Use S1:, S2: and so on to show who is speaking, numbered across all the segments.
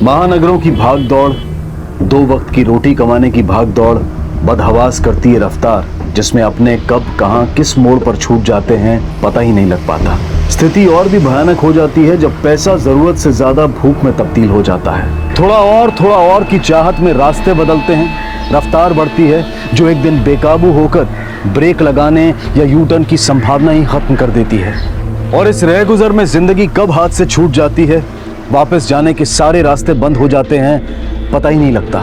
S1: महानगरों की भाग दौड़, दो वक्त की रोटी कमाने की भाग दौड़ बदहवास करती है रफ्तार, जिसमें अपने कब कहां किस मोड़ पर छूट जाते हैं पता ही नहीं लग पाता। स्थिति और भी भयानक हो जाती है जब पैसा जरूरत से ज्यादा भूख में तब्दील हो जाता है। थोड़ा और की चाहत में रास्ते बदलते हैं, रफ्तार बढ़ती है जो एक दिन बेकाबू होकर ब्रेक लगाने या यू टर्न की संभावना ही खत्म कर देती है। और इस रह गुजर में जिंदगी कब हाथ से छूट जाती है, वापस जाने के सारे रास्ते बंद हो जाते हैं, पता ही नहीं लगता।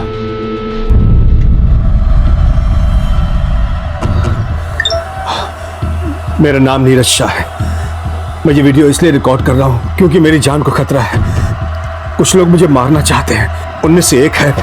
S2: मेरा नाम नीरज शाह है। मैं ये वीडियो इसलिए रिकॉर्ड कर रहा हूं क्योंकि मेरी जान को खतरा है। कुछ लोग मुझे मारना चाहते हैं, उनमें से एक है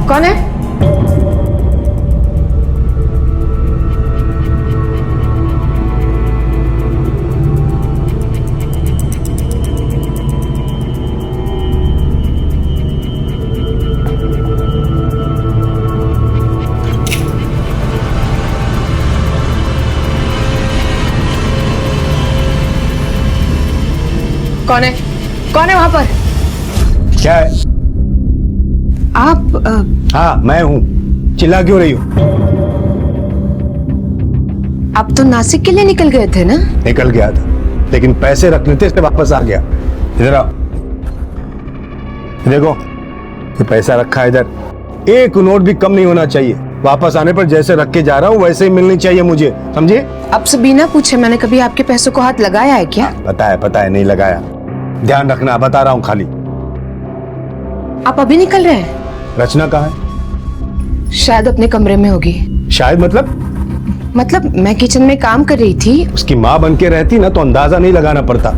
S3: कौन है? कौन है? कौन है वहां पर?
S2: क्या है?
S3: आप
S2: हाँ मैं हूँ। चिल्ला क्यों रही हो?
S3: आप तो नासिक के लिए निकल गए थे ना?
S2: निकल गया था, लेकिन पैसे रखने थे इसलिए वापस आ गया। इधर आओ, देखो ये पैसा रखा है इधर। एक नोट भी कम नहीं होना चाहिए। वापस आने पर जैसे रख के जा रहा हूँ वैसे ही मिलनी चाहिए मुझे, समझे?
S3: अब से बिना पूछे मैंने कभी आपके पैसों को हाथ लगाया है क्या?
S2: पता है नहीं लगाया। ध्यान रखना, बता रहा हूँ खाली।
S3: आप अभी निकल रहे हैं?
S2: रचना कहाँ है?
S3: शायद अपने कमरे में होगी।
S2: शायद
S3: मतलब मैं किचन में काम कर रही थी।
S2: उसकी माँ बन के रहती ना तो अंदाजा नहीं लगाना पड़ता,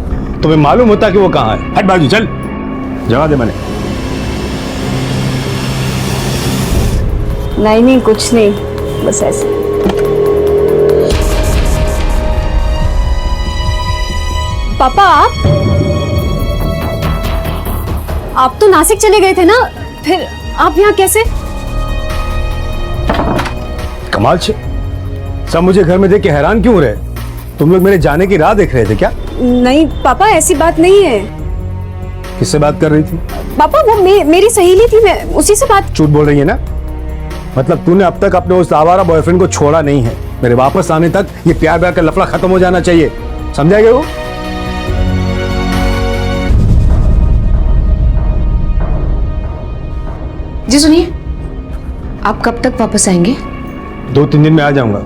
S2: तुम्हें मालूम होता कि वो कहाँ है। हट बाजू चल, जवा दे। मैंने
S4: नहीं कुछ नहीं, बस ऐसे। पापा आप तो नासिक चले गए थे ना, फिर आप यहाँ कैसे?
S2: कमाल से सब मुझे घर में देख के हैरान क्यों रहे? तुम लोग मेरे जाने की राह देख रहे थे क्या?
S4: नहीं पापा ऐसी बात नहीं है।
S2: किससे बात कर रही थी?
S4: पापा वो मेरी सहेली थी, मैं उसी से बात।
S2: झूठ बोल रही है ना? मतलब तूने अब तक अपने उस आवारा बॉयफ्रेंड को छोड़ा नहीं है। मेरे वापस आने तक ये प्यार का लफड़ा खत्म हो जाना चाहिए, समझा गया? वो
S3: जी सुनिए, आप कब तक वापस आएंगे?
S2: 2-3 दिन में आ जाऊंगा।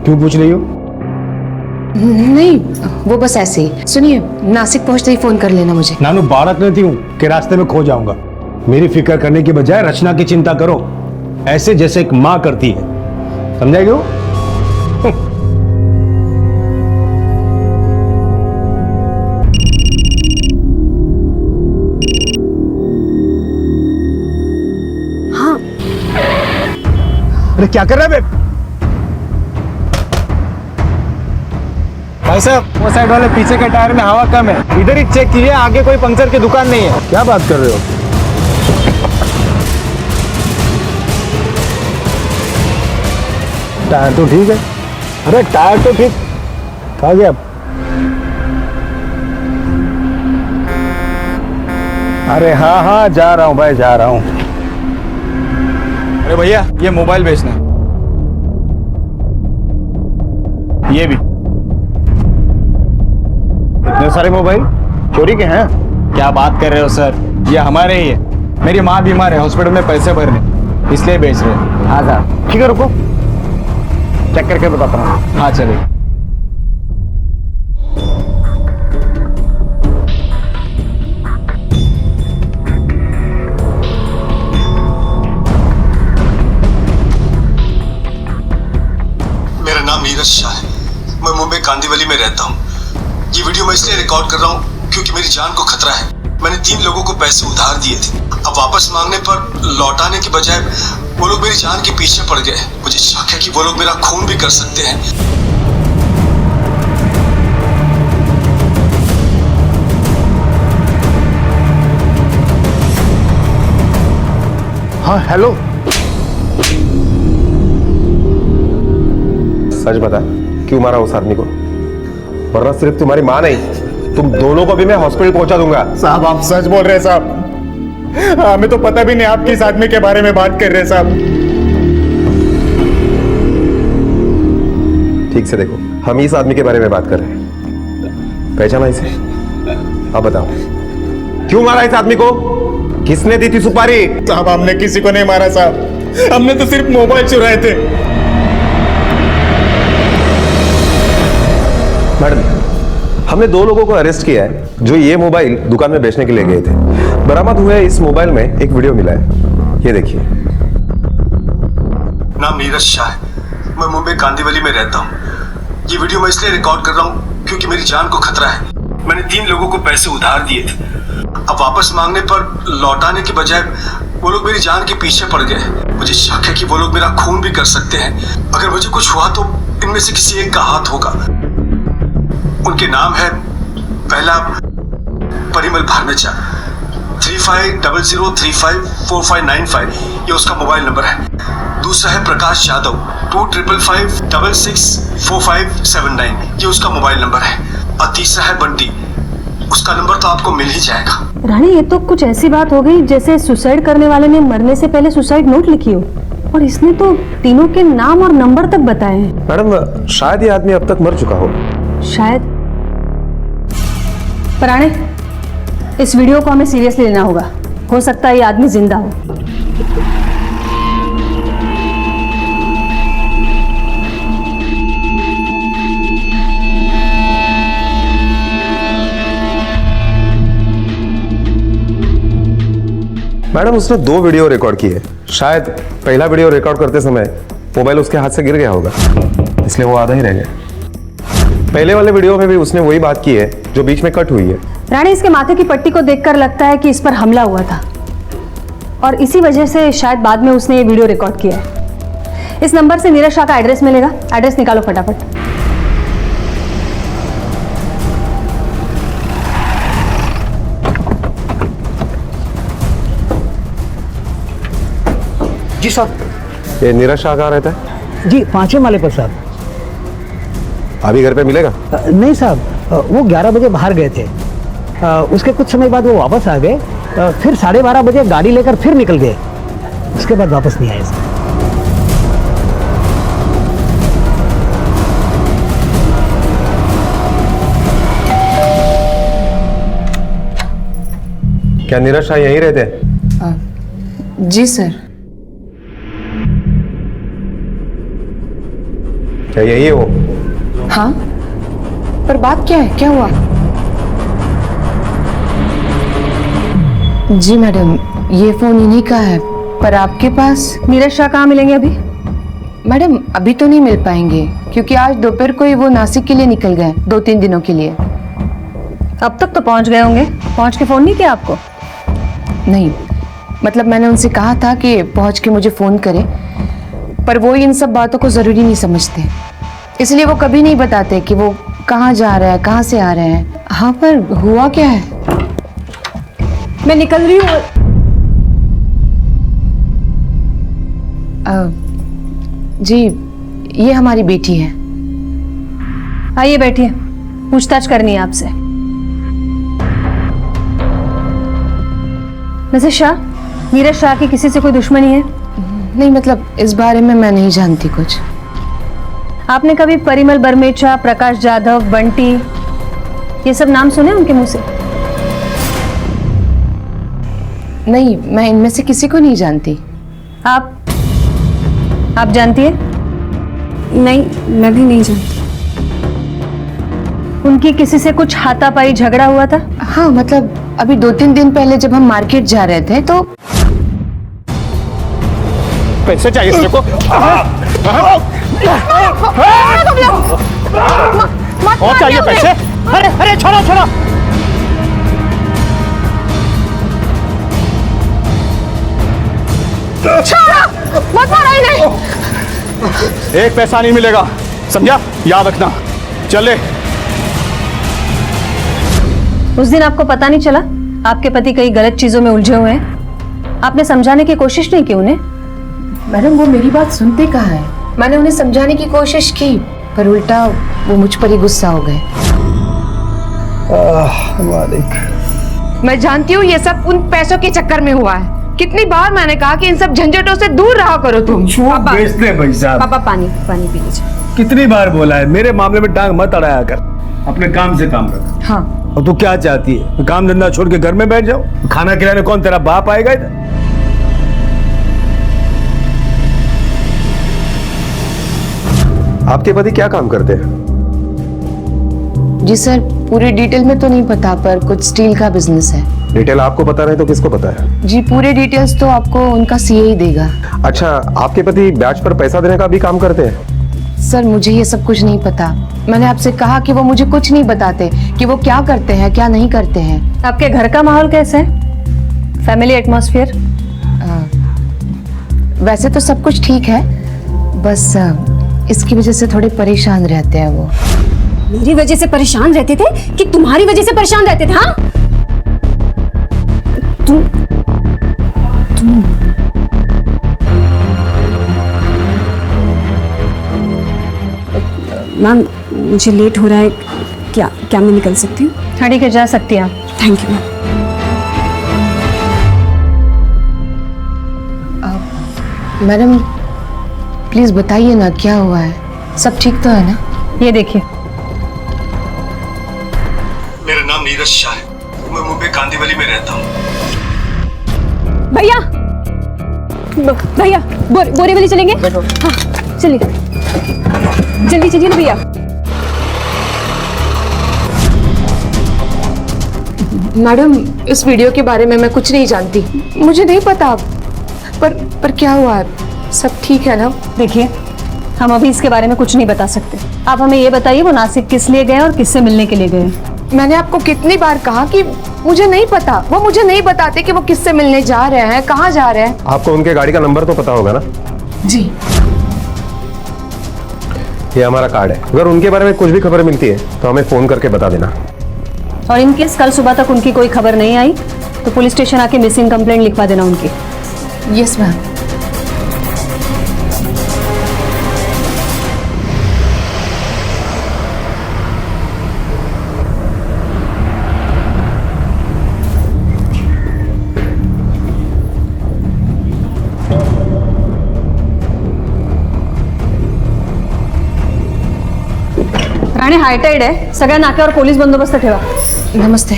S2: क्यों पूछ रही हो?
S3: नहीं वो बस ऐसे ही। सुनिए, नासिक पहुंचते ही फोन कर लेना मुझे।
S2: नानू बारात लेती हूँ कि रास्ते में खो जाऊंगा। मेरी फिक्र करने की बजाय रचना की चिंता करो, ऐसे जैसे एक माँ करती है, समझा गया?
S4: हाँ
S2: अरे क्या कर रहा है बे?
S5: भाई साहब वो साइड वाले पीछे के टायर में हवा कम है, इधर ही चेक कीजिए, आगे कोई पंक्चर की दुकान नहीं है।
S2: क्या बात कर रहे हो? टायर तो ठीक है। अरे टायर तो ठीक कहाँ गया? अरे हाँ जा रहा हूँ भाई, जा रहा हूँ।
S5: अरे भैया ये मोबाइल बेचना है, ये भी।
S2: इतने सारे मोबाइल चोरी के हैं?
S5: क्या बात कर रहे हो सर, ये हमारे ही है। मेरी माँ बीमार है, हॉस्पिटल में पैसे भरने, इसलिए बेच रहे हैं।
S2: हाँ सर ठीक है, रुको चेक करके बताता हूँ।
S5: हाँ चलिए।
S6: मेरा नाम नीरज शाह है, मैं मुंबई कांदिवली में रहता हूँ। ये वीडियो मैं इसलिए रिकॉर्ड कर रहा हूँ क्योंकि मेरी जान को खतरा है। मैंने 3 लोगों को पैसे उधार दिए थे। अब वापस मांगने पर लौटाने के बजाय वो लोग मेरी जान के पीछे पड़ गए। मुझे शक है कि वो लोग मेरा खून भी कर सकते हैं।
S5: हाँ हेलो।
S7: सच बता, क्यों मारा उस आदमी को? वरना सिर्फ तुम्हारी मां नहीं, तुम दोनों को भी मैं हॉस्पिटल पहुंचा दूंगा।
S5: साहब आप सच बोल रहे हैं साहब। हमें तो पता भी नहीं आप किस आदमी के बारे में बात कर रहे हैं साहब।
S7: ठीक से देखो, हम इस आदमी के बारे में बात कर रहे हैं। पहचाना इसे? अब बताओ, क्यों मारा इस आदमी को? किसने दी थी सुपारी?
S5: साहब हमने किसी को नहीं मारा साहब, हमने तो सिर्फ मोबाइल चुराए थे।
S7: मैडम, हमने 2 लोगों को अरेस्ट किया है जो ये मोबाइल दुकान में बेचने के लिए गए थे। बरामद हुए इस मोबाइल में एक वीडियो मिला है, ये देखिए।
S6: नाम नीरज शाह है, मैं मुंबई कांदीवली में रहता हूँ। ये वीडियो मैं इसलिए रिकॉर्ड कर रहा हूँ क्योंकि मेरी जान को खतरा है। मैंने 3 लोगों को पैसे उधार दिए थे। अब वापस मांगने पर लौटाने के बजाय वो लोग मेरी जान के पीछे पड़ गए। मुझे शक है कि वो लोग मेरा खून भी कर सकते हैं। अगर मुझे कुछ हुआ तो इनमें से किसी एक का हाथ होगा। उनके नाम है, पहला परिमल भारमेचा, 3500354595, ये उसका मोबाइल नंबर है। दूसरा है प्रकाश यादव, 2555664579, ये उसका मोबाइल नंबर है। और तीसरा है बंटी, उसका नंबर तो आपको मिल ही जाएगा।
S4: रानी, ये तो कुछ ऐसी बात हो गई जैसे सुसाइड करने वाले ने मरने से पहले सुसाइड नोट लिखी हो, और इसने तो तीनों के नाम और नंबर तक बताए हैं।
S7: मैडम, शायद ये आदमी अब तक मर चुका हो।
S4: शायद। पराणे, इस वीडियो को हमें सीरियसली लेना होगा। हो सकता है ये आदमी जिंदा हो।
S7: मैडम, उसने 2 वीडियो रिकॉर्ड किए। शायद पहला वीडियो रिकॉर्ड करते समय मोबाइल उसके हाथ से गिर गया होगा, इसलिए वो आधा ही रह गया। पहले वाले वीडियो में भी उसने वही बात की है जो बीच में कट हुई है।
S4: रानी, इसके माथे की पट्टी को देखकर लगता है कि इस पर हमला हुआ था, और इसी वजह से शायद बाद में उसने ये वीडियो रिकॉर्ड किया है। इस नंबर से नीरज शाह का एड्रेस मिलेगा। एड्रेस निकालो फटाफट।
S8: जी साहब।
S7: ये नीरज शाह कहाँ रहता है?
S8: जी 5वें माले पर साहब।
S7: अभी घर पे मिलेगा?
S8: नहीं साहब, वो 11 बजे बाहर गए थे। उसके कुछ समय बाद वो वापस आ गए। फिर 12:30 बजे गाड़ी लेकर फिर निकल गए। उसके बाद वापस नहीं आए साहब।
S7: क्या नीरज शाह यहीं रहते हैं?
S3: जी सर।
S7: क्या यही है वो?
S3: हाँ, पर बात क्या है, क्या हुआ? जी मैडम, ये फोन इन्हीं का है, पर आपके पास?
S4: नीरज शाह कहाँ मिलेंगे अभी?
S3: मैडम अभी तो नहीं मिल पाएंगे क्योंकि आज दोपहर को ही वो नासिक के लिए निकल गए, 2-3 दिनों के लिए।
S4: अब तक तो पहुंच गए होंगे। पहुंच के फोन नहीं किया आपको?
S3: नहीं, मतलब मैंने उनसे कहा था कि पहुंच के मुझे फोन करें, पर वो इन सब बातों को जरूरी नहीं समझते, इसलिए वो कभी नहीं बताते कि वो कहाँ जा रहे हैं, कहाँ से आ रहे हैं। हाँ, पर हुआ क्या है?
S4: मैं निकल रही हूँ।
S3: जी, ये हमारी बेटी है।
S4: आइए बैठिए, पूछताछ करनी है आपसे। मिसेस शाह, नीरज शाह की किसी से कोई दुश्मनी है?
S3: नहीं, मतलब इस बारे में मैं नहीं जानती कुछ।
S4: आपने कभी परिमल बरमेचा, प्रकाश जाधव, बंटी, ये सब नाम सुने उनके मुंह से?
S3: नहीं, मैं इनमें से किसी को नहीं जानती।
S4: आप जानती है?
S9: नहीं, मैं भी नहीं जानती।
S4: उनकी किसी से कुछ हाथापाई झगड़ा हुआ था?
S3: हाँ, मतलब अभी 2-3 दिन पहले जब हम मार्केट जा रहे थे तो।
S5: पैसे चाहिए तेरे को? और चाहिए पैसे? अरे अरे छोड़ो छोड़ो।
S3: छोड़ो, मत मारो इन्हें।
S2: एक पैसा नहीं मिलेगा, समझा? याद रखना। चले।
S4: उस दिन आपको पता नहीं चला आपके पति कई गलत चीजों में उलझे हुए हैं? आपने समझाने की कोशिश नहीं की उन्हें?
S3: मैडम वो मेरी बात सुनते कहाँ है? मैंने उन्हें समझाने की कोशिश की पर उल्टा वो मुझ पर ही गुस्सा हो गए। मैं जानती हूँ ये सब उन पैसों के चक्कर में हुआ है। कितनी बार मैंने कहा कि इन सब झंझटों से दूर रहा करो तुम।
S2: पापा बेचते भाई साहब।
S4: पापा पानी पानी पी लीजिए।
S2: कितनी बार बोला है मेरे मामले में टांग मत अड़ाया कर, अपने काम से काम रख।
S4: हाँ।
S2: और तू क्या चाहती है? काम धंधा छोड़ के घर में बैठ जाओ? खाना खिलाने कौन तेरा बाप आएगा इधर?
S7: आपके पति क्या काम करते हैं?
S3: जी सर, पूरी डिटेल में तो नहीं पता पर कुछ स्टील का बिजनेस है।
S7: डिटेल आपको पता नहीं तो किसको पता है?
S3: जी पूरे डिटेल्स तो आपको उनका सीए ही देगा।
S7: अच्छा, आपके पति ब्याज पर पैसा देने का भी काम करते हैं?
S3: सर मुझे ये सब कुछ नहीं पता। मैंने आपसे कहा कि वो मुझे कुछ नहीं बताते कि वो क्या करते हैं क्या नहीं करते हैं।
S4: आपके घर का माहौल कैसा है? Family atmosphere?
S3: वैसे तो सब कुछ ठीक है, बस इसकी वजह से थोड़े परेशान रहते हैं वो।
S9: मेरी वजह से परेशान रहते थे कि तुम्हारी वजह से परेशान रहते थे? हाँ, तुम मैम मुझे लेट हो रहा है, क्या क्या मैं निकल सकती हूँ?
S4: हाँ ठीक है, जा सकती हैं आप।
S9: Thank you ma'am.
S3: Madam please बताइए ना क्या हुआ है, सब ठीक तो है ना?
S4: ये देखिए।
S6: मेरा नाम नीरज शाह है, मैं मुंबई कांदीवली में रहता हूँ।
S9: भैया भैया बोरीवली चलेंगे? हाँ चलिए, जल्दी चलिए ना भैया।
S3: मैडम इस वीडियो के बारे में मैं कुछ नहीं जानती, मुझे नहीं पता। पर क्या हुआ है, सब ठीक है ना?
S4: देखिए, हम अभी इसके बारे में कुछ नहीं बता सकते। आप हमें ये बताइए वो नासिक किस लिए गए और किससे मिलने के लिए गए?
S3: मैंने आपको कितनी बार कहा कि मुझे नहीं पता। वो मुझे नहीं बताते कि वो किससे मिलने जा रहे हैं, कहाँ जा रहे हैं।
S7: आपको उनके गाड़ी का नंबर तो पता होगा ना?
S3: जी।
S7: ये हमारा कार्ड है, अगर उनके बारे में कुछ भी खबर मिलती है तो हमें फोन करके बता देना।
S4: और इन केस कल सुबह तक उनकी कोई खबर नहीं आई तो पुलिस स्टेशन आके मिसिंग कंप्लेंट लिखवा देना उनकी।
S3: Yes ma'am.
S4: राणे हायटाइड आहे, सगळ्या नाक्यावर पोलीस बंदोबस्त ठेवा।
S3: नमस्ते।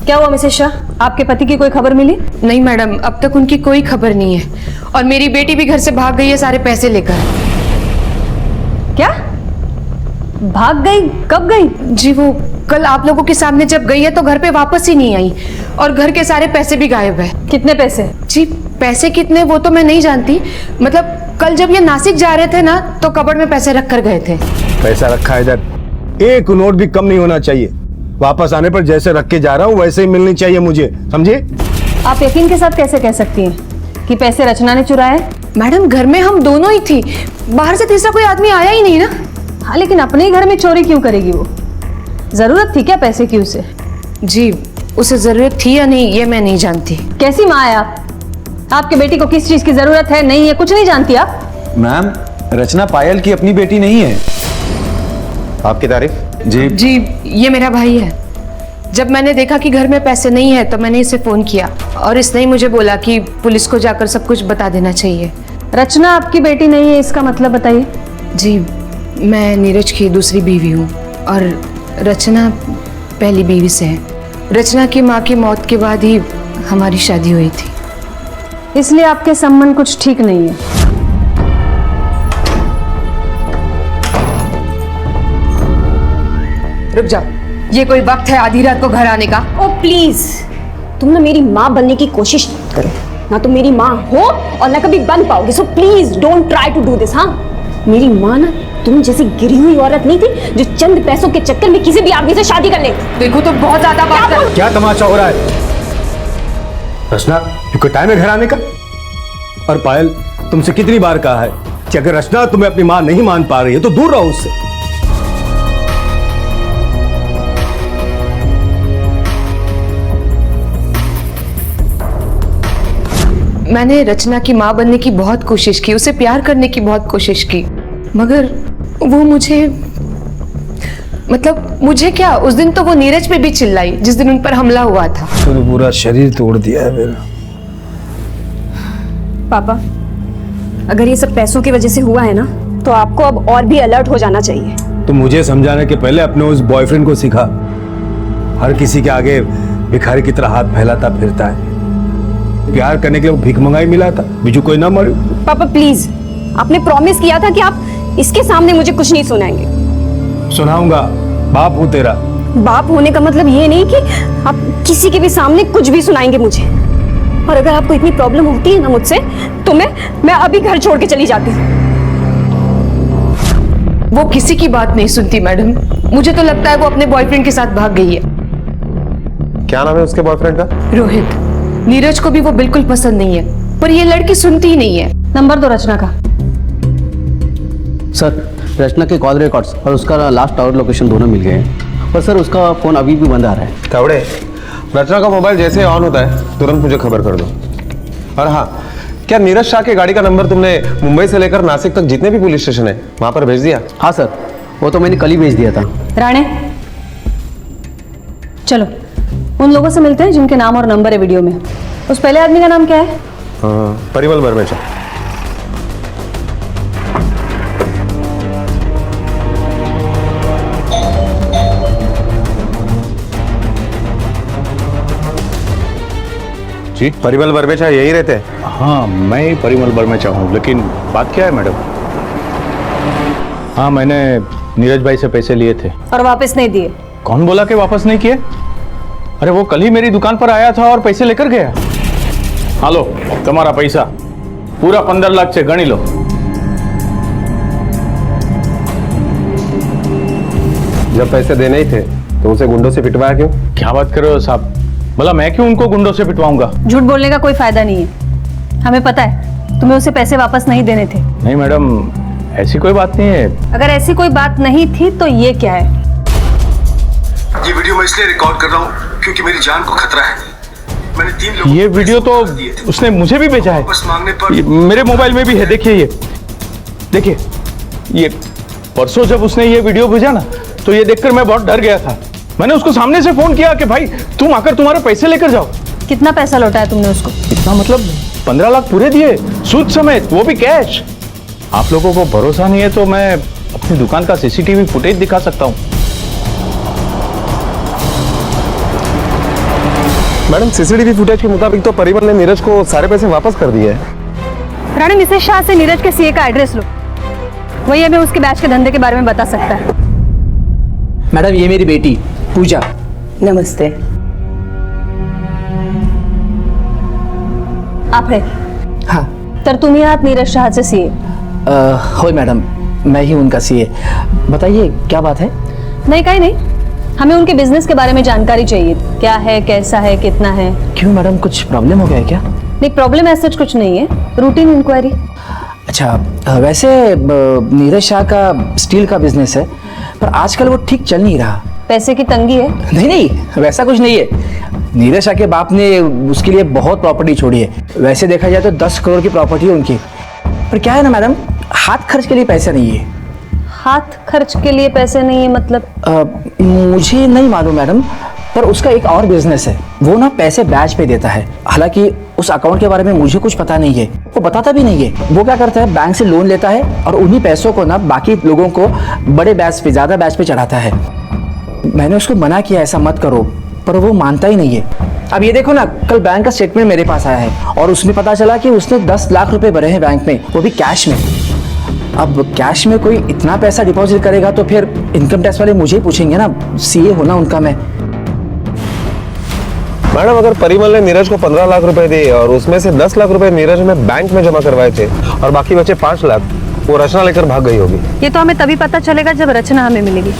S4: क्या हुआ मिसेस शाह, आपके पति की कोई खबर मिली?
S3: नहीं मैडम, अब तक उनकी कोई खबर नहीं है और मेरी बेटी भी घर से भाग गई है सारे पैसे लेकर।
S4: क्या भाग गई? कब गई?
S3: जी वो कल आप लोगों के सामने जब गई है तो घर पे वापस ही नहीं आई और घर के सारे पैसे भी गायब है।
S4: कितने पैसे?
S3: जी पैसे कितने वो तो मैं नहीं जानती, मतलब कल जब ये नासिक जा रहे थे ना तो कबर्ड में पैसे रख कर गए थे।
S2: पैसा रखा है इधर, एक नोट भी कम नहीं होना चाहिए। वापस आने पर जैसे रख के जा रहा हूँ वैसे ही मिलनी चाहिए मुझे, समझे?
S4: आप यकीन के साथ कैसे कह सकती हैं कि पैसे रचना ने चुराए?
S3: मैडम घर में हम दोनों ही थी, बाहर से तीसरा कोई आदमी आया ही नहीं ना।
S4: हाँ लेकिन अपने ही घर में चोरी क्यों करेगी वो? जरूरत थी क्या पैसे की उसे?
S3: जी उसे जरूरत थी या नहीं ये मैं नहीं जानती।
S4: कैसी माँ है आप? आपके बेटी को किस चीज की जरूरत है नहीं है कुछ नहीं जानती आप?
S10: मैम रचना पायल की अपनी बेटी नहीं है।
S7: आपकी तारीफ?
S3: जी ये मेरा भाई है। जब मैंने देखा कि घर में पैसे नहीं है तो मैंने इसे फोन किया और इसने ही मुझे बोला कि पुलिस को जाकर सब कुछ बता देना चाहिए।
S4: रचना आपकी बेटी नहीं है इसका मतलब बताइए?
S3: जी मैं नीरज की दूसरी बीवी हूँ और रचना पहली बीवी से है। रचना की माँ की मौत के बाद ही हमारी शादी हुई थी।
S4: इसलिए आपके संबंध कुछ ठीक नहीं है।
S3: रुक जाओ, ये कोई वक्त है आधी रात को घर आने का?
S9: ओ प्लीज, तुम ना मेरी माँ बनने की कोशिश मत करो। ना तुम मेरी माँ हो और ना कभी बन पाओगे, so please don't try to do this. हाँ मेरी माँ ना तुम जैसी गिरी हुई औरत नहीं थी जो चंद पैसों के चक्कर में किसी भी आदमी से शादी कर ले।
S3: देखो तो बहुत ज्यादा बात है।
S2: क्या तमाशा हो रहा है? रचना, क्योंकि टाइम है घर आने का? और पायल, तुमसे कितनी बार कहा है कि अगर रचना तुम्हें अपनी मां नहीं मान पा रही है तो दूर रहो उससे।
S3: मैंने रचना की माँ बनने की बहुत कोशिश की, उसे प्यार करने की बहुत कोशिश की, मगर वो मुझे क्या, उस दिन तो वो नीरज पे भी चिल्लाई जिस दिन उन पर हमला हुआ था।
S2: तूने पूरा शरीर तोड़ दिया है मेरा।
S9: पापा, अगर ये सब पैसों की वजह से हुआ है ना, तो आपको अब और भी अलर्ट हो जाना चाहिए।
S2: तो मुझे समझाने के पहले अपने उस बॉयफ्रेंड को सिखा। हर किसी के आगे भिखारी की तरह हाथ फैलाता फिरता है। प्यार करने के लिए भीख मंगाई मिला था, बीजू कोई ना मरे।
S9: पापा प्लीज, आपने प्रॉमिस किया था कि आप इसके सामने मुझे कुछ नहीं सुनाएंगे।
S2: सुनाऊंगा, बाप हूं तेरा।
S9: बाप होने का मतलब ये नहीं कि आप किसी के भी सामने कुछ भी सुनाएंगे मुझे। और अगर आपको इतनी प्रॉब्लम होती है ना मुझसे, तो मैं अभी घर छोड़ के चली जाती हूँ।
S3: वो किसी की बात नहीं सुनती मैडम, मुझे तो लगता है वो अपने बॉयफ्रेंड के साथ भाग गई है।
S7: क्या नाम है उसके बॉयफ्रेंड का?
S3: रोहित। नीरज को भी वो बिल्कुल पसंद नहीं है, पर ये लड़की सुनती ही नहीं है।
S4: नंबर दो रचना का।
S8: सर, रचना के कॉल रिकॉर्ड्स और उसका लास्ट आवर लोकेशन दोनों मिल गए हैं, पर सर उसका फ़ोन अभी भी बंद आ रहा है।
S7: कवड़े, रचना का मोबाइल जैसे ऑन होता है तुरंत मुझे खबर कर दो। और हाँ, क्या नीरज शाह की गाड़ी का नंबर तुमने मुंबई से लेकर नासिक तक जितने भी पुलिस स्टेशन है वहां पर भेज दिया?
S8: हाँ सर, वो तो मैंने कल ही भेज दिया था।
S4: राणे, चलो उन लोगों से मिलते हैं जिनके नाम और नंबर है वीडियो में। उस पहले आदमी का नाम क्या है?
S7: परिमल बर्मेचा।
S10: जी,
S7: परिमल बर्मेचा यही रहते हैं?
S10: हाँ, मैं ही परिमल बर्मेचा हूँ, लेकिन बात क्या है मैडम? हाँ, मैंने नीरज भाई से पैसे लिए थे।
S4: और वापस नहीं दिए?
S10: कौन बोला कि वापस नहीं किए? अरे वो कल ही मेरी दुकान पर आया था और पैसे लेकर गया। हालो, तुम्हारा पैसा पूरा 15 लाख से गणी लो।
S7: जब पैसे देने ही थे तो उसे गुंडों से पिटवाया क्यों?
S10: क्या बात कर रहे हो साहब? भला मैं क्यों उनको गुंडों से पिटवाऊंगा?
S4: झूठ बोलने का कोई फायदा नहीं है, हमें पता है तुम्हें उसे पैसे वापस नहीं देने थे।
S10: नहीं मैडम, ऐसी कोई बात नहीं है।
S4: अगर ऐसी कोई बात नहीं थी तो ये क्या है?
S6: ये वीडियो मैं इसलिए रिकॉर्ड कर रहा हूँ क्योंकि मेरी जान को खतरा है। मैंने 3 लोगों
S10: ये
S6: को
S10: वीडियो तो
S6: पैसे दिए थे।
S10: उसने मुझे भी भेजा है।
S6: वापस मांगने पर
S10: मेरे मोबाइल में भी है, देखिए ये देखिए। ये परसों जब उसने ये वीडियो भेजा ना, तो ये देखकर मैं बहुत डर गया था। मैंने उसको सामने से फोन किया कि भाई तुम आकर तुम्हारे पैसे लेकर जाओ।
S4: कितना पैसा लौटाया तुमने उसको?
S10: इतना मतलब 15 लाख पूरे दिए, सूद समेत, वो भी कैश। आप लोगों को भरोसा नहीं है तो मैं अपनी दुकान का सीसीटीवी फुटेज दिखा सकता हूँ।
S7: मैडम, सीसीटीवी फुटेज के मुताबिक तो परिमल ने नीरज को सारे पैसे वापस कर दिए हैं।
S4: राणे, मिसेस शाह से नीरज के सीए का एड्रेस लो, वही हमें उसके बैच के धंधे के बारे में बता सकता है।
S8: मैडम, ये मेरी बेटी पूजा।
S3: नमस्ते।
S4: आप है?
S8: हाँ।
S4: तर तुम्ही आहात नीरज शाह से सीए?
S8: हो मैडम, मैं ही उनका सीए। बताइए क्या बात है?
S4: नहीं, कहीं नहीं, हमें उनके बिजनेस के बारे में जानकारी चाहिए। क्या है, कैसा है, कितना है?
S8: क्यों मैडम, कुछ प्रॉब्लम हो गया है क्या?
S4: नहीं, प्रॉब्लम ऐसा कुछ नहीं है, रूटीन इंक्वायरी।
S8: अच्छा, वैसे नीरज शाह का स्टील का बिजनेस है, पर आजकल वो ठीक चल नहीं रहा।
S4: पैसे की तंगी है?
S8: नहीं नहीं, वैसा कुछ नहीं है। नीरज शाह के बाप ने उसके लिए बहुत प्रॉपर्टी छोड़ी है। वैसे देखा जाए तो 10 करोड़ की प्रॉपर्टी है उनकी, पर क्या है ना मैडम, हाथ खर्च के लिए पैसे नहीं है।
S4: हाथ खर्च के लिए पैसे नहीं है मतलब?
S8: मुझे नहीं मालूम मैडम, पर उसका एक और बिजनेस है, वो ना पैसे बैच पे देता है। हालांकि उस अकाउंट के बारे में मुझे कुछ पता नहीं है, वो बताता भी नहीं है। वो क्या करता है, बैंक से लोन लेता है और उन्हीं पैसों को ना बाकी लोगों को बड़े बैच पे, ज्यादा बैच पे चढ़ाता है। मैंने उसको मना किया ऐसा मत करो, पर वो मानता ही नहीं है। अब ये देखो ना, कल बैंक का स्टेटमेंट मेरे पास आया है और उसमें पता चला कि उसने 10 लाख रुपए भरे हैं बैंक में, वो भी कैश में। अब कैश में कोई इतना पैसा डिपॉजिट करेगा तो फिर इनकम टैक्स वाले मुझे ही पूछेंगे ना, सीए होना उनका मैं।
S7: मैडम, अगर परिमल ने नीरज को 15 लाख रुपए दिए और उसमें से 10 लाख रुपए नीरज ने बैंक में जमा करवाए थे और बाकी बचे 5 लाख, वो रचना लेकर भाग गई होगी।
S4: ये तो हमें तभी पता चलेगा जब रचना हमें मिलेगी।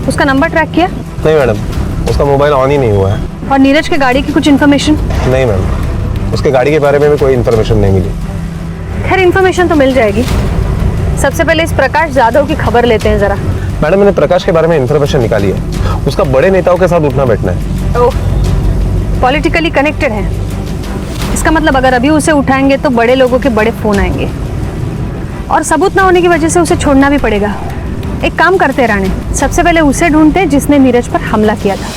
S4: उसका नंबर ट्रैक किया?
S7: नहीं मैडम, उसका मोबाइल ऑन ही नहीं हुआ है।
S4: और नीरज के गाड़ी की कुछ इन्फॉर्मेशन?
S7: नहीं मैम, उसके गाड़ी के बारे में भी कोई इन्फॉर्मेशन नहीं मिली।
S4: खैर इन्फॉर्मेशन तो मिल जाएगी। सबसे पहले इस प्रकाश जाधव की खबर लेते हैं जरा।
S7: मैडम मैंने प्रकाश के बारे में इंफॉर्मेशन निकाली है, उसका बड़े नेताओं के साथ उठना बैठना है।
S4: ओह, पॉलिटिकली कनेक्टेड है। इसका मतलब अगर अभी उसे उठाएंगे तो बड़े लोगों के बड़े फोन आएंगे और सबूत ना होने की वजह से उसे छोड़ना भी पड़ेगा। एक काम करते हैं राणे, सबसे पहले उसे ढूंढते जिसने नीरज पर हमला किया था।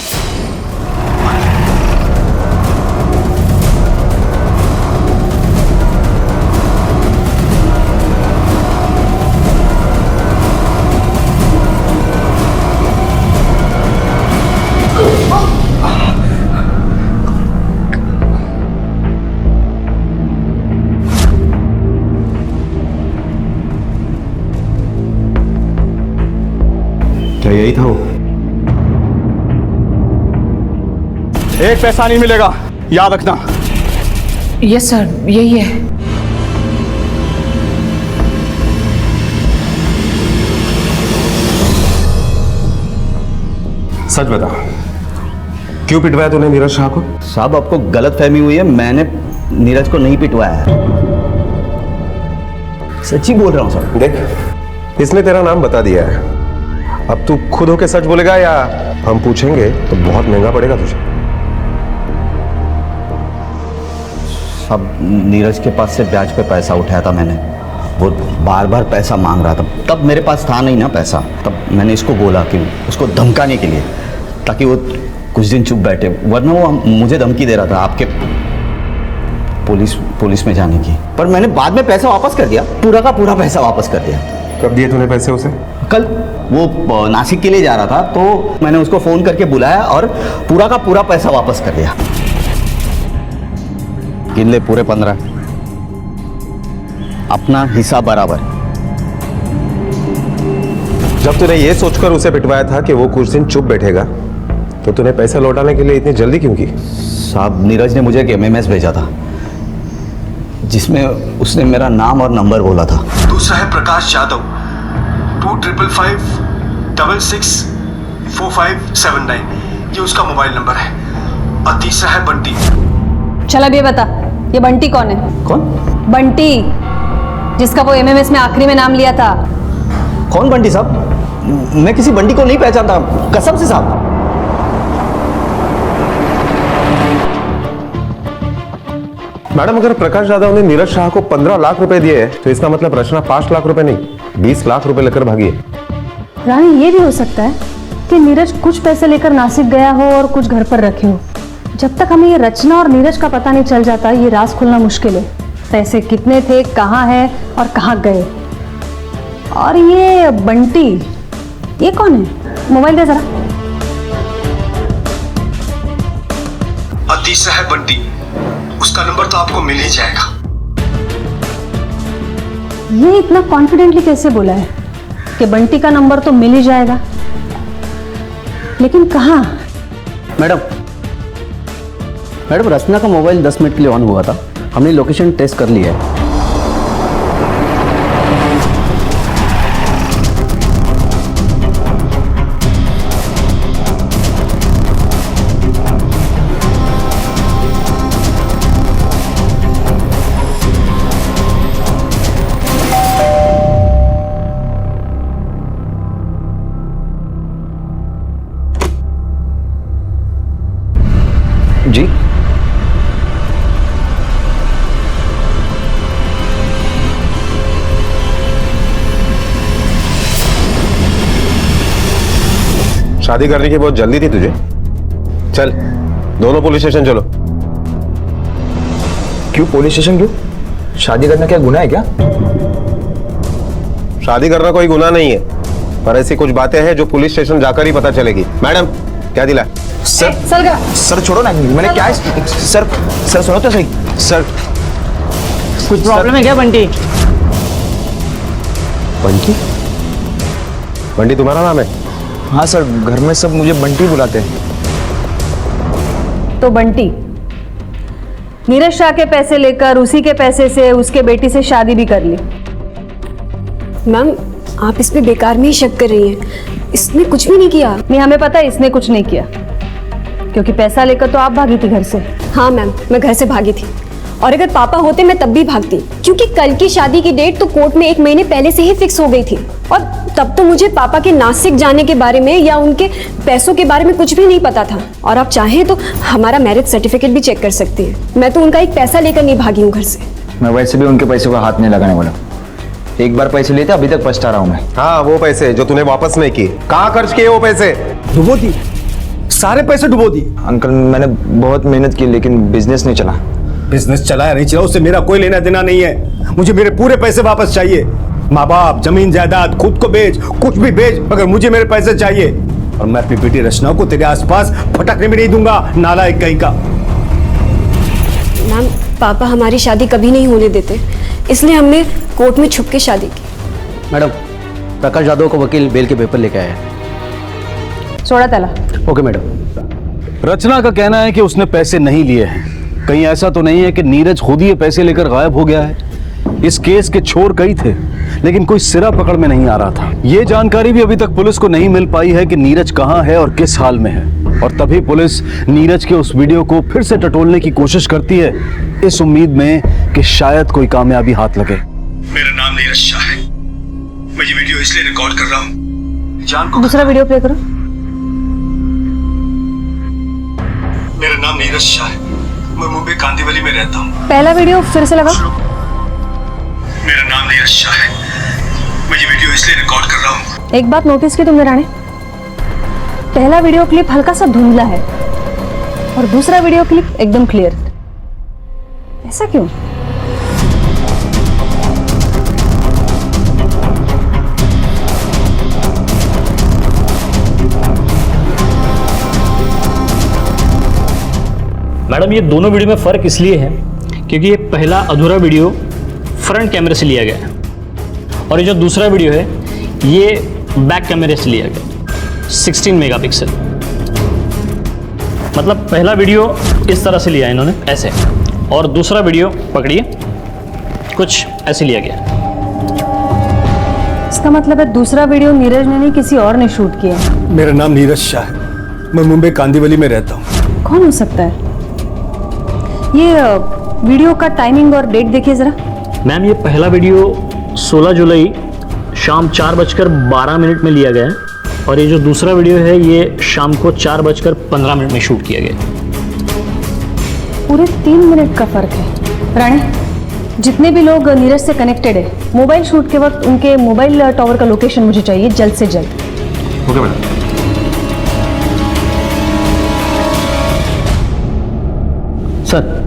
S7: क्या यही था वो?
S10: एक पैसा नहीं मिलेगा, याद रखना।
S3: यस सर, यही है।
S7: सच बता, क्यों पिटवाया तूने नीरज शाह को?
S11: साहब आपको गलत फहमी हुई है, मैंने नीरज को नहीं पिटवाया है, सच्ची बोल रहा हूं सर।
S7: देख, इसने तेरा नाम बता दिया है, अब तू खुद होके सच बोलेगा या हम पूछेंगे तो बहुत महंगा पड़ेगा तुझे।
S11: अब नीरज के पास से ब्याज पे पैसा उठाया था मैंने, वो बार बार पैसा मांग रहा था, तब मेरे पास था नहीं ना पैसा, तब मैंने इसको बोला कि उसको धमकाने के लिए, ताकि वो कुछ दिन चुप बैठे, वरना वो मुझे धमकी दे रहा था आपके पुलिस में जाने की। पर मैंने बाद में पैसा वापस कर दिया, पूरा का पूरा पैसा वापस कर दिया।
S7: कब दिए तूने पैसे उसे?
S11: कल वो नासिक के लिए जा रहा था तो मैंने उसको फोन करके बुलाया और पूरा का पूरा पैसा वापस कर दिया। गिन ले, पूरे 15, अपना हिस्सा बराबर।
S7: जब तूने ये सोचकर उसे पिटवाया था कि वो कुछ दिन चुप बैठेगा, तो तूने पैसे लौटाने के लिए इतनी जल्दी क्यों की?
S11: साहब, नीरज ने मुझे एक MMS भेजा था जिसमें उसने मेरा नाम और नंबर बोला था।
S6: दूसरा है प्रकाश यादव, 2555664579, ये उसका मोबाइल नंबर है। और तीसरा है बंटी।
S4: चल अब ये बता, ये बंटी कौन है?
S11: कौन?
S4: बंटी, जिसका वो MMS में आखिरी में नाम लिया था।
S11: कौन बंटी साहब? मैं किसी बंटी को नहीं पहचानता, कसम से साहब।
S7: मैडम, अगर प्रकाश यादव ने नीरज शाह को 15 लाख रुपए दिए तो इसका मतलब रचना 5 लाख रुपए नहीं 20 लाख रुपए लेकर भागी है।
S4: रानी, ये भी हो सकता है कि नीरज कुछ पैसे लेकर नासिक गया हो और कुछ घर पर रखे हो। जब तक हमें ये रचना और नीरज का पता नहीं चल जाता, ये राज खुलना मुश्किल है। पैसे कितने थे, कहाँ है और कहाँ गए। और ये बंटी, ये कौन है? मोबाइल दे जरा।
S6: और तीसरा है बंटी, उसका नंबर तो आपको मिल ही जाएगा।
S4: ये इतना कॉन्फिडेंटली कैसे बोला है कि बंटी का नंबर तो मिल ही जाएगा, लेकिन कहाँ?
S11: मैडम, रचना का मोबाइल 10 मिनट के लिए ऑन हुआ था, हमने लोकेशन टेस्ट कर लिया है। जी,
S7: शादी करने की बहुत जल्दी थी तुझे। चल, दोनों पुलिस स्टेशन चलो।
S8: क्यों पुलिस स्टेशन क्यों? शादी करना क्या गुनाह है क्या?
S7: शादी करना कोई गुनाह नहीं है, पर ऐसी कुछ बातें हैं जो पुलिस स्टेशन जाकर ही पता चलेगी। मैडम, क्या दिला?
S8: सर छोड़ो ना, मैंने क्या है? सर सुनो तो सही। सर
S11: कुछ प्रॉब्लम है क्या बंटी?
S7: बंटी? बंटी तुम्हारा नाम है?
S8: हाँ सर, घर में सब मुझे बंटी बुलाते हैं।
S4: तो बंटी नीरज शाह के पैसे लेकर उसी के पैसे से उसके बेटी से शादी भी कर ली।
S9: मैम, आप इस पे बेकार में ही शक कर रही हैं, इसने कुछ भी नहीं किया।
S4: नहीं, हमें पता है इसने कुछ नहीं किया, क्योंकि पैसा लेकर तो आप भागी थी घर से।
S9: हाँ मैम, मैं घर से भागी थी और अगर पापा होते मैं तब भी भागती, क्योंकि कल की शादी की डेट तो कोर्ट में 1 महीने पहले से ही फिक्स हो गई थी। और तब तो मुझे पापा के नासिक जाने के बारे में या उनके पैसों के बारे में कुछ भी नहीं पता था। और आप चाहें तो हमारा मैरिज सर्टिफिकेट भी चेक कर सकती हैं। मैं तो उनका एक पैसा लेकर नहीं भागी हूँ घर से।
S8: मैं वैसे भी उनके पैसों का हाथ नहीं लगाने वाला। एक बार पैसे लिए थे, अभी तक पछता रहा हूँ मैं।
S7: हाँ, वो पैसे जो तूने वापस नहीं किए, कहाँ खर्च किए वो पैसे?
S2: डुबो दी, सारे पैसे डुबो दी।
S8: अंकल मैंने बहुत मेहनत की लेकिन बिजनेस नहीं चला।
S2: बिजनेस चला या नहीं चला उससे मेरा कोई लेना देना नहीं है। मुझे मेरे पूरे पैसे वापस चाहिए। माँ बाप, जमीन जायदाद, खुद को बेच, कुछ भी बेच, मगर मुझे मेरे पैसे चाहिए। और मैं अपनी बेटी रचना को तेरे आसपास फटकने भी नहीं दूंगा, नालायक कहीं का।
S9: मैम, पापा हमारी शादी कभी नहीं होने देते, इसलिए हमने कोर्ट में छुप के शादी की।
S8: मैडम, प्रकाश यादव को वकील बेल के पेपर लेके आया है।
S4: सोडा त्याला।
S8: Okay madam.
S1: रचना का कहना है कि उसने पैसे नहीं लिए हैं। कहीं ऐसा तो नहीं है कि नीरज खुद ही ये पैसे लेकर गायब हो गया है? इस केस के छोर कई थे, लेकिन कोई सिरा पकड़ में नहीं आ रहा था। ये जानकारी भी अभी तक पुलिस को नहीं मिल पाई है कि नीरज कहाँ है और किस हाल में है। और तभी पुलिस नीरज के उस वीडियो को फिर से टटोलने की कोशिश करती है, इस उम्मीद में कि शायद कोई कामयाबी हाथ लगे।
S6: मेरा नाम नीरज शाह है। मैं ये वीडियो इसलिए रिकॉर्ड कर रहा हूँ, जान को।
S4: दूसरा वीडियो प्ले करो।
S6: मेरा नाम नीरज शाह है। मैं मुंबई कांदिवली में रहता हूँ।
S4: पहला वीडियो फिर से लगा।
S6: मेरा नाम नीरज शाह है। मैं ये वीडियो इसलिए रिकॉर्ड कर रहा हूँ।
S4: एक बात नोटिस की तुमने राणे, पहला वीडियो क्लिप हल्का सा धुंधला है और दूसरा वीडियो क्लिप एकदम क्लियर। ऐसा क्यों?
S12: मैडम, ये दोनों वीडियो में फ़र्क इसलिए है क्योंकि ये पहला अधूरा वीडियो फ्रंट कैमरे से लिया गया है और ये जो दूसरा वीडियो है ये बैक कैमरे से लिया गया 16 मेगापिक्सल। मतलब पहला वीडियो इस तरह से लिया है इन्होंने ऐसे, और दूसरा वीडियो पकड़िए कुछ ऐसे लिया गया।
S4: इसका मतलब है दूसरा वीडियो नीरज ने नहीं किसी और ने शूट किया है।
S2: मेरा नाम नीरज शाह है। मैं मुंबई कांदिवली में रहता हूँ।
S4: कौन हो सकता है? ये वीडियो का टाइमिंग और डेट देखिए जरा।
S12: मैम, ये पहला वीडियो 16 जुलाई शाम 4:12 में लिया गया है और ये जो दूसरा वीडियो है ये शाम को 4:15 में शूट किया गया।
S4: पूरे 3 मिनट का फर्क है। रानी, जितने भी लोग नीरज से कनेक्टेड है, मोबाइल शूट के वक्त उनके मोबाइल टावर का लोकेशन मुझे चाहिए जल्द से जल्द।
S7: Okay madam.
S8: सर,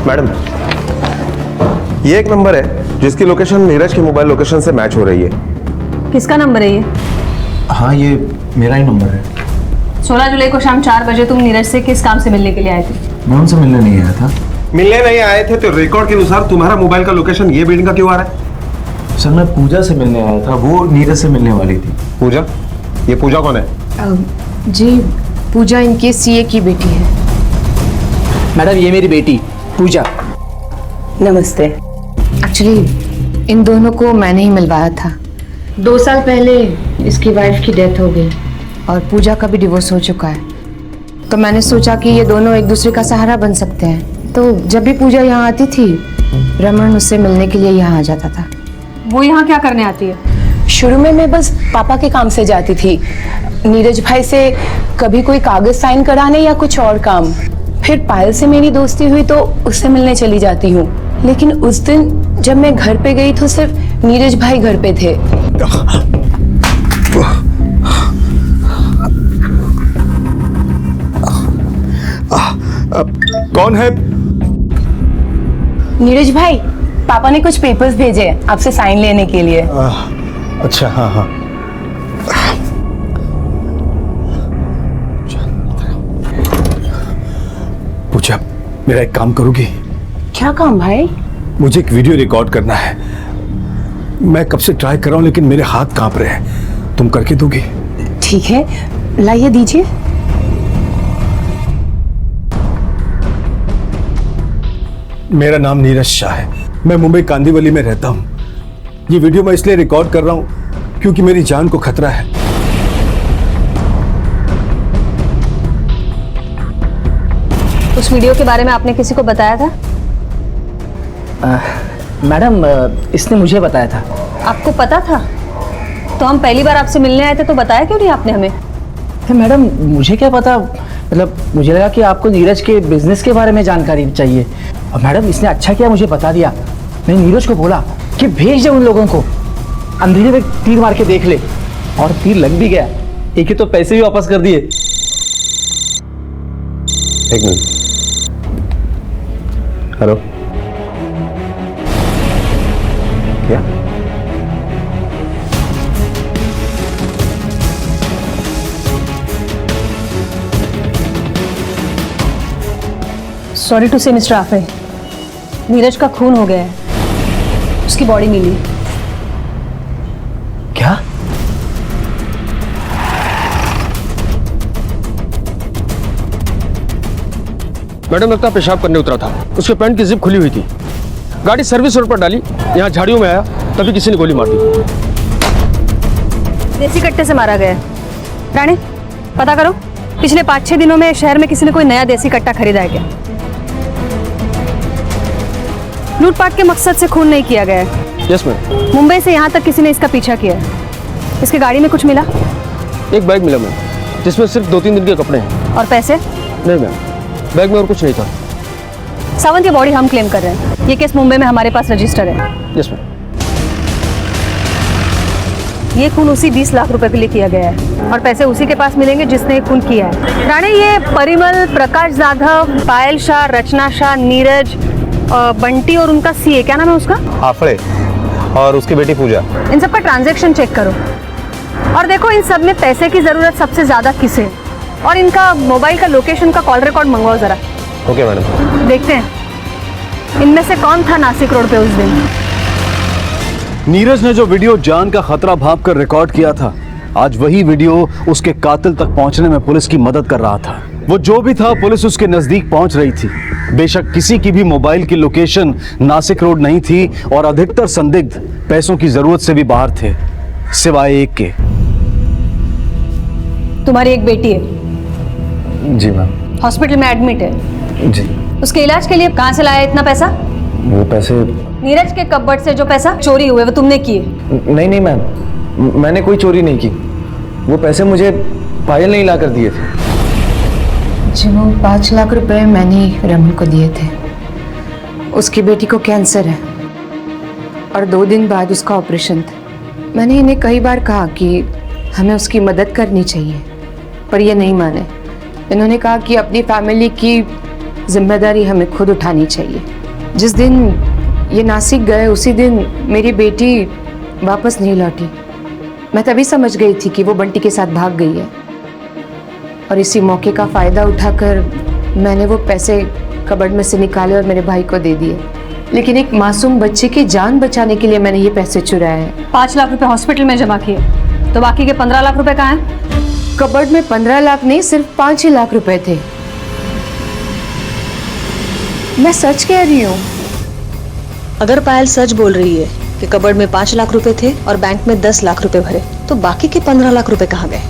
S7: मैडम, ये एक नंबर है जिसकी लोकेशन नीरज के मोबाइल लोकेशन से मैच हो रही है।
S4: किसका नंबर है ये?
S8: हाँ, ये मेरा ही नंबर है।
S4: 16 जुलाई को शाम 4 बजे तुम नीरज से किस काम से मिलने के लिए आए थे?
S8: मैं उनसे मिलने नहीं आया था।
S7: मिलने नहीं आए थे तो रिकॉर्ड के अनुसार तुम्हारा मोबाइल का लोकेशन ये बिल्डिंग का क्यों आ रहा है?
S8: सर, मैं पूजा से मिलने आया था, वो नीरज से मिलने वाली थी।
S7: पूजा? ये पूजा कौन है?
S3: जी, पूजा इनके सीए की बेटी है।
S8: मैडम, ये मेरी बेटी पूजा।
S3: नमस्ते। एक्चुअली इन दोनों को मैंने ही मिलवाया था। 2 साल पहले इसकी वाइफ की डेथ हो गई और पूजा का भी डिवोर्स हो चुका है, तो मैंने सोचा कि ये दोनों एक दूसरे का सहारा बन सकते हैं। तो जब भी पूजा यहाँ आती थी, रमन उससे मिलने के लिए यहाँ आ जाता था।
S4: वो यहाँ क्या करने आती है?
S13: शुरू में मैं बस पापा के काम से जाती थी, नीरज भाई से कभी कोई कागज साइन कराने या कुछ और काम। फिर पायल से मेरी दोस्ती हुई तो उससे मिलने चली जाती हूँ। लेकिन उस दिन जब मैं घर पे गई तो सिर्फ नीरज भाई घर पे थे।
S2: कौन है?
S13: नीरज भाई, पापा ने कुछ पेपर्स भेजे आपसे साइन लेने के लिए।
S2: अच्छा, हाँ हाँ। पूजा, मेरा एक काम करोगी?
S13: क्या काम भाई?
S2: मुझे एक वीडियो रिकॉर्ड करना है। मैं कब से ट्राई कर रहा हूं लेकिन मेरे हाथ कांप रहे हैं। तुम करके दोगी?
S13: ठीक है, लाइए दीजिए।
S2: मेरा नाम नीरज शाह है। मैं मुंबई कांदिवली में रहता हूं। ये वीडियो मैं इसलिए रिकॉर्ड कर रहा हूं क्योंकि मेरी जान को खतरा है।
S4: उस वीडियो के बारे में आपने किसी को बताया था?
S8: मैडम इसने मुझे बताया था।
S4: आपको पता था? तो हम पहली बार आपसे मिलने आए थे तो बताया क्यों नहीं आपने हमें?
S8: तो मैडम मुझे क्या पता, मतलब मुझे लगा कि आपको नीरज के बिजनेस के बारे में जानकारी चाहिए और मैडम इसने अच्छा किया मुझे बता दिया। मैंने नीरज को बोला कि भेज दे उन लोगों को, अंधेरे में तीर मार के देख ले, और तीर लग भी गया। एक ही तो पैसे भी वापस कर दिए।
S7: एक मिनट। हेलो, क्या?
S4: सॉरी टू से मिस्टर आफे, नीरज का खून हो गया है, उसकी बॉडी मिली।
S8: क्या?
S5: मैडम लगता पेशाब करने उतरा था, उसके पैंट की जिप खुली हुई थी। गाड़ी सर्विस रोड पर डाली, यहाँ झाड़ियों में आया तभी किसी ने गोली मार दी।
S4: देसी कट्टे से मारा गया है। रानी पता करो, पिछले 5-6 दिनों में शहर में किसी ने कोई नया देसी कट्टा खरीदा है क्या? लूटपाट के मकसद से खून नहीं किया गया है।
S5: Yes ma'am.
S4: मुंबई से यहाँ तक किसी ने इसका पीछा किया है। इसकी गाड़ी में कुछ मिला?
S5: एक बैग मिला मैम, जिसमें सिर्फ 2-3 दिन के कपड़े हैं।
S4: और पैसे?
S5: नहीं मैम, बैग में और कुछ नहीं था।
S4: सावंत की बॉडी हम क्लेम कर रहे हैं। ये केस मुंबई में हमारे पास रजिस्टर है।
S5: Yes ma'am.
S4: ये खून उसी 20 लाख रुपए के लिए किया गया है और पैसे उसी के पास मिलेंगे जिसने ये खून किया है। राणे, ये परिमल, प्रकाश जाधव, पायल शाह, रचना शाह, नीरज, बंटी और उनका सीए, क्या नाम है उसका?
S7: आफड़े, और उसकी बेटी पूजा।
S4: इन सबका ट्रांजैक्शन चेक करो और देखो इन सब में पैसे की जरूरत सबसे ज्यादा किसे है, और इनका मोबाइल का लोकेशन का कॉल रिकॉर्ड मंगवाओ जरा।
S7: Okay madam.
S4: देखते हैं इनमें से कौन था नासिक रोड पे उस दिन।
S1: नीरज ने जो वीडियो जान का खतरा भांप कर रिकॉर्ड किया था, आज वही वीडियो उसके कातिल तक पहुंचने में पुलिस की मदद कर रहा था। वो जो भी था, पुलिस उसके नजदीक पहुंच रही थी। बेशक किसी की भी मोबाइल की लोकेशन नासिक रोड नहीं थी और अधिकतर संदिग्ध पैसों की जरूरत से भी बाहर थे, सिवाय एक के।
S4: तुम्हारी एक बेटी है?
S7: जी मैम।
S4: हॉस्पिटल में एडमिट है?
S7: जी।
S4: उसके इलाज के लिए कहाँ से लाया इतना पैसा?
S7: वो पैसे
S4: नीरज के कपबोर्ड से जो पैसा चोरी हुए वो तुमने किए?
S7: नहीं मैम, मैंने कोई चोरी नहीं की। वो पैसे मुझे पायल ने ला कर दिए थे।
S3: जी, वो 5 लाख रुपए मैंने रमन को दिए थे। उसकी बेटी को कैंसर है और 2 दिन बाद उसका ऑपरेशन था। मैंने इन्हें कई बार कहा कि हमें उसकी मदद करनी चाहिए, पर ये नहीं माने। इन्होंने कहा कि अपनी फैमिली की जिम्मेदारी हमें खुद उठानी चाहिए। जिस दिन ये नासिक गए उसी दिन मेरी बेटी वापस नहीं लौटी। मैं तभी समझ गई थी कि वो बंटी के साथ भाग गई है, और इसी मौके का फ़ायदा उठाकर मैंने वो पैसे कबर्ड में से निकाले और मेरे भाई को दे दिए। लेकिन एक मासूम बच्चे की जान बचाने के लिए मैंने ये पैसे चुराए हैं।
S4: 5 लाख रुपए हॉस्पिटल में जमा किए, तो बाकी के 15 लाख रुपए कहाँ हैं?
S3: कबर्ड में 15 लाख नहीं, सिर्फ 5 ही लाख रुपए थे। मैं सच कह रही हूँ।
S14: अगर पायल सच बोल रही है कि कबर्ड में 5 लाख रुपए थे और बैंक में 10 लाख रुपए भरे, तो बाकी के 15 लाख रुपए कहाँ गए?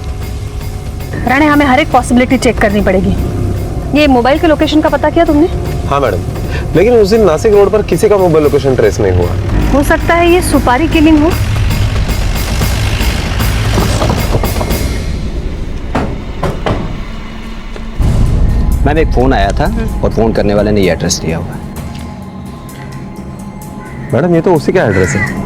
S4: राणे, हमें हर एक पॉसिबिलिटी चेक करनी पड़ेगी। ये मोबाइल के लोकेशन का पता किया तुमने?
S7: हाँ मैडम, लेकिन उस दिन नासिक रोड पर किसी का मोबाइल लोकेशन ट्रेस नहीं हुआ।
S4: हो सकता है ये सुपारी किलिंग हो।
S11: मैम, एक फोन आया था और फोन करने वाले ने ये एड्रेस दिया हुआ है।
S7: मैडम, ये तो उसी का एड्रेस है।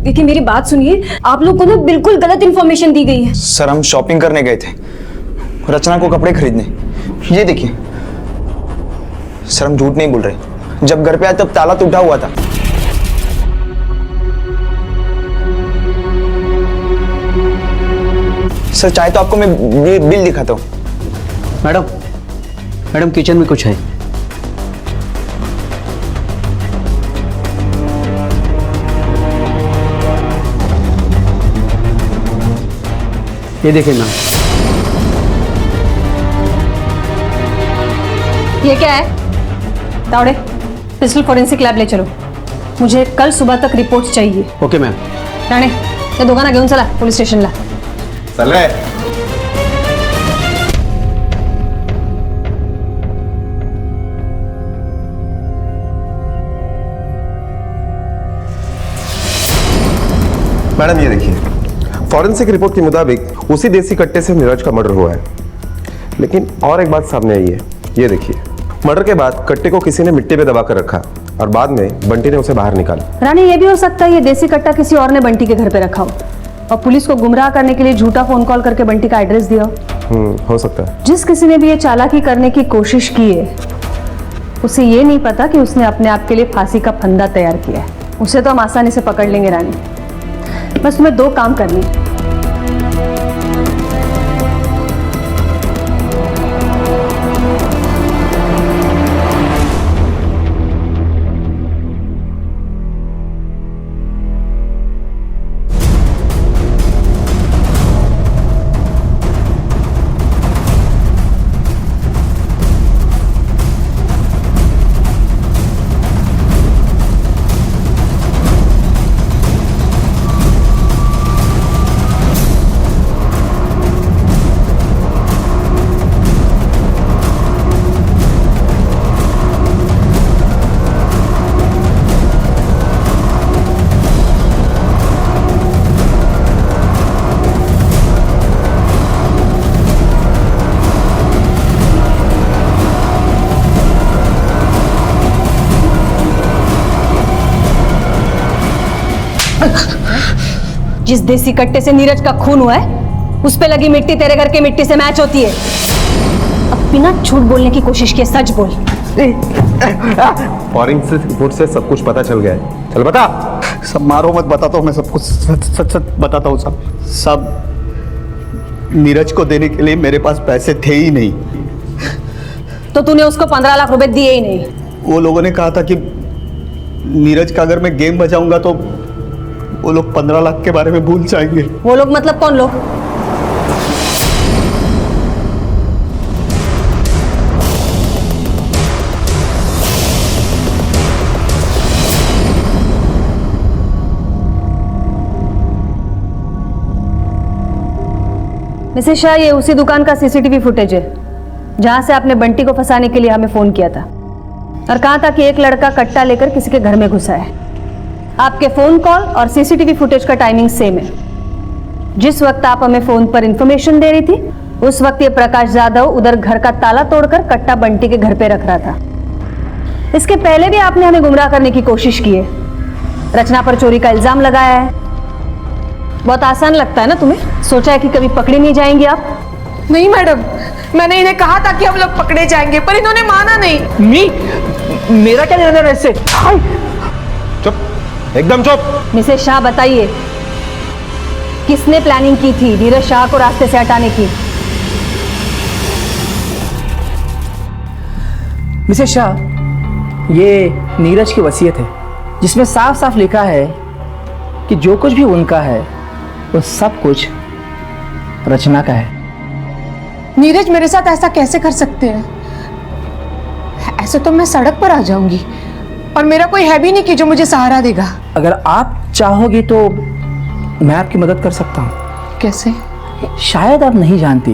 S9: देखिए मेरी बात सुनिए, आप लोग को ना बिल्कुल गलत इन्फॉर्मेशन दी गई है।
S15: सर, हम शॉपिंग करने गए थे, रचना को कपड़े खरीदने। ये देखिए सर, हम झूठ नहीं बोल रहे। जब घर पे आए तब ताला टूटा हुआ था। सर, चाहे तो आपको मैं बिल दिखाता हूँ।
S11: मैडम किचन में कुछ है।
S8: ये देखिए ना।
S4: ये क्या है? तावड़े, पिस्टल फोरेंसिक लॅब ले चलो। मुझे कल सुबह तक रिपोर्ट चाहिए।
S8: Okay ma'am.
S4: राणे, त्या दोघांना घेऊन चला पोलीस स्टेशनला।
S7: चल रहा है। मैडम ये देखिए, फॉरेंसिक रिपोर्ट के मुताबिक उसी देसी कट्टे से नीरज का मर्डर हुआ है। लेकिन और एक बात सामने आई है, ये देखिए, मर्डर के बाद कट्टे को किसी ने मिट्टी पे दबा कर रखा और बाद में बंटी ने उसे बाहर निकाला।
S4: रानी, ये भी हो सकता है ये देसी कट्टा किसी और ने बंटी के घर पे रखा हो और पुलिस को गुमराह करने के लिए झूठा फोन कॉल करके बंटी का एड्रेस दिया हो।
S7: हो सकता है।
S4: जिस किसी ने भी ये चालाकी करने की कोशिश की है, उसे ये नहीं पता कि उसने अपने आप के लिए फांसी का फंदा तैयार किया है। उसे तो हम आसानी से पकड़ लेंगे रानी, बस तुम्हें 2 काम करनी है। जिस देसी कट्टे से नीरज का खून हुआ है, उस पे लगी मिट्टी तेरे घर की मिट्टी से मैच होती है। अब बिना झूठ बोलने की कोशिश किए सच बोल।
S7: फॉरेंसिक रिपोर्ट से सब कुछ पता चल गया है, चल बता।
S11: सब मारो मत, बताता हूँ मैं सब कुछ, सच सच बताता हूँ सब। सब नीरज को देने के लिए मेरे पास पैसे थे ही नहीं।
S4: तो तूने उसको 15 लाख रुपए दिए ही नहीं?
S11: वो लोगों ने कहा था कि नीरज का अगर मैं गेम बजाऊंगा तो वो लोग 15 लाख के बारे में भूल जाएंगे।
S4: वो लोग मतलब कौन लोग? मिसेस शाह, ये उसी दुकान का सीसीटीवी फुटेज है जहां से आपने बंटी को फंसाने के लिए हमें फोन किया था और कहा था कि एक लड़का कट्टा लेकर किसी के घर में घुसा है। आपके फोन कॉल और सीसीटीवी फुटेज का टाइमिंग सेम है। जिस वक्त आप हमें फोन पर इंफॉर्मेशन दे रही थी, उस वक्त ये प्रकाश जाधव उधर घर का ताला तोड़कर कट्टा बंटी के घर पे रख रहा था। इसके पहले भी आपने हमें गुमराह करने की कोशिश की है, रचना पर चोरी का इल्जाम लगाया है। बहुत आसान लगता है ना तुम्हें? सोचा है कि कभी पकड़े नहीं जाएंगे आप?
S3: नहीं मैडम, मैंने इन्हें कहा था कि हम लोग पकड़े जाएंगे, पर इन्होंने माना नहीं।
S8: मेरा क्या लेना देना इससे?
S7: चुप, एकदम चुप।
S4: मिसेस शाह, बताइए किसने प्लानिंग की थी नीरज शाह को रास्ते से हटाने की?
S8: मिसेस शाह, ये नीरज की वसीयत है जिसमें साफ साफ लिखा है कि जो कुछ भी उनका है वो सब कुछ रचना का है।
S3: नीरज मेरे साथ ऐसा कैसे कर सकते हैं? ऐसे तो मैं सड़क पर आ जाऊंगी और मेरा कोई है भी नहीं कि जो मुझे सहारा देगा।
S8: अगर आप चाहोगी तो मैं आपकी मदद कर सकता हूँ।
S3: कैसे?
S8: शायद आप नहीं जानती,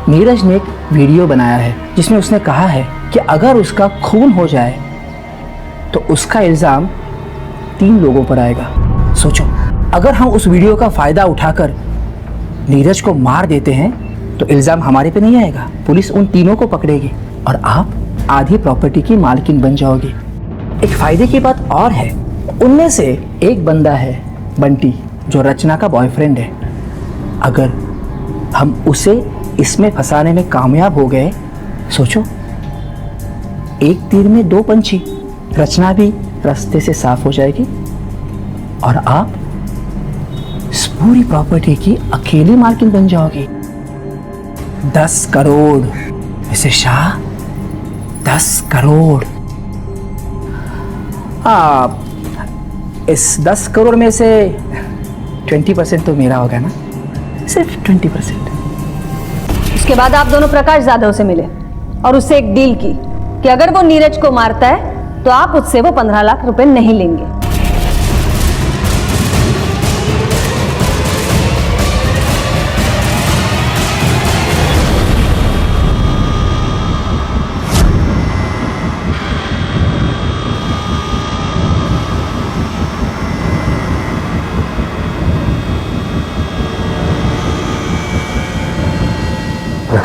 S8: नीरज ने एक वीडियो बनाया है जिसमें उसने कहा है कि अगर उसका खून हो जाए तो उसका इल्जाम 3 लोगों पर आएगा। सोचो, अगर हम उस वीडियो का फायदा उठाकर नीरज को मार देते हैं तो इल्जाम हमारे पे नहीं आएगा, पुलिस उन तीनों को पकड़ेगी और आप आधी प्रॉपर्टी की मालकिन बन जाओगी। एक फायदे की बात और है, उनमें से एक बंदा है बंटी, जो रचना का बॉयफ्रेंड है। अगर हम उसे इसमें फंसाने में कामयाब हो गए, सोचो, एक तीर में 2 पंछी, रचना भी रास्ते से साफ हो जाएगी और आप इस पूरी प्रॉपर्टी की अकेली मालकिन बन जाओगी। 10 करोड़ मिसेस शाह, 10 करोड़। इस 10 करोड़ में से 20% तो मेरा होगा ना, सिर्फ 20%।
S4: उसके बाद आप दोनों प्रकाश जाधव से मिले और उससे एक डील की कि अगर वो नीरज को मारता है तो आप उससे वो 15 लाख रुपए नहीं लेंगे।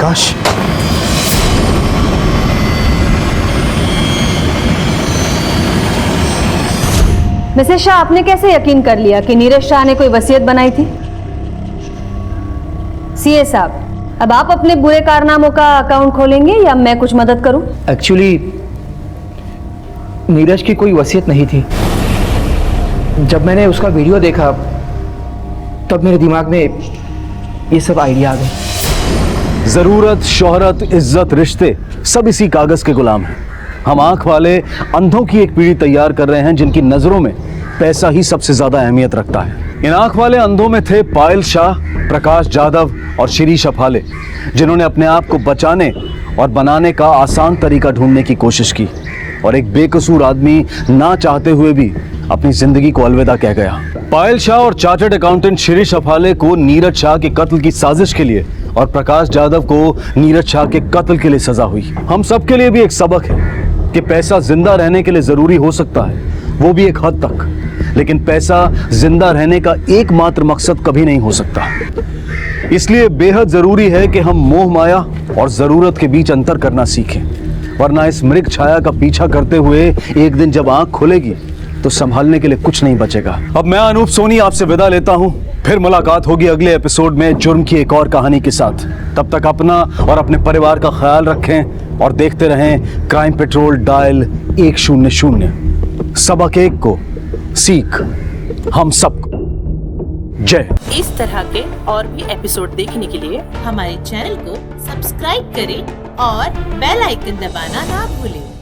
S15: प्रकाश।
S4: मिसेस शाह, आपने कैसे यकीन कर लिया कि नीरज शाह ने कोई वसीयत बनाई थी? सीए साहब, अब आप अपने बुरे कारनामों का अकाउंट खोलेंगे या मैं कुछ मदद करूं?
S8: एक्चुअली नीरज की कोई वसीयत नहीं थी। जब मैंने उसका वीडियो देखा तब मेरे दिमाग में ये सब आइडिया आ गए।
S1: जरूरत, शोहरत, इज्जत, रिश्ते सब इसी कागज के गुलाम हैं। हम आंख वाले अंधों की एक पीढ़ी तैयार कर रहे हैं जिनकी नजरों में पैसा ही सबसे ज्यादा अहमियत रखता है। इन आंख वाले अंधों में थे पायल शाह, प्रकाश जाधव और शिरीष अफाले, जिन्होंने अपने आप को बचाने और बनाने का आसान तरीका ढूंढने की कोशिश की और एक बेकसूर आदमी ना चाहते हुए भी अपनी जिंदगी को अलविदा कह गया। पायल शाह और चार्टर्ड अकाउंटेंट शिरीष अफाले को नीरज शाह के कत्ल की साजिश के लिए और प्रकाश जाधव को नीरज शाह के कत्ल के लिए सजा हुई। हम सबके लिए भी एक सबक है कि पैसा जिंदा रहने के लिए जरूरी हो सकता है, वो भी एक हद तक, लेकिन पैसा जिंदा रहने का एकमात्र मकसद कभी नहीं हो सकता। इसलिए बेहद जरूरी है कि हम मोह माया और जरूरत के बीच अंतर करना सीखें, वरना इस मृग छाया का पीछा करते हुए एक दिन जब आंख खुलेगी तो संभालने के लिए कुछ नहीं बचेगा। अब मैं अनूप सोनी आपसे विदा लेता हूं, फिर मुलाकात होगी अगले एपिसोड में जुर्म की एक और कहानी के साथ। तब तक अपना और अपने परिवार का ख्याल रखें और देखते रहें क्राइम पेट्रोल डायल 100। सबक एक को सीख हम सबको। जय।
S16: इस तरह के और भी एपिसोड देखने के लिए हमारे चैनल को सब्सक्राइब करें और बेल आइकन दबाना ना भूलें।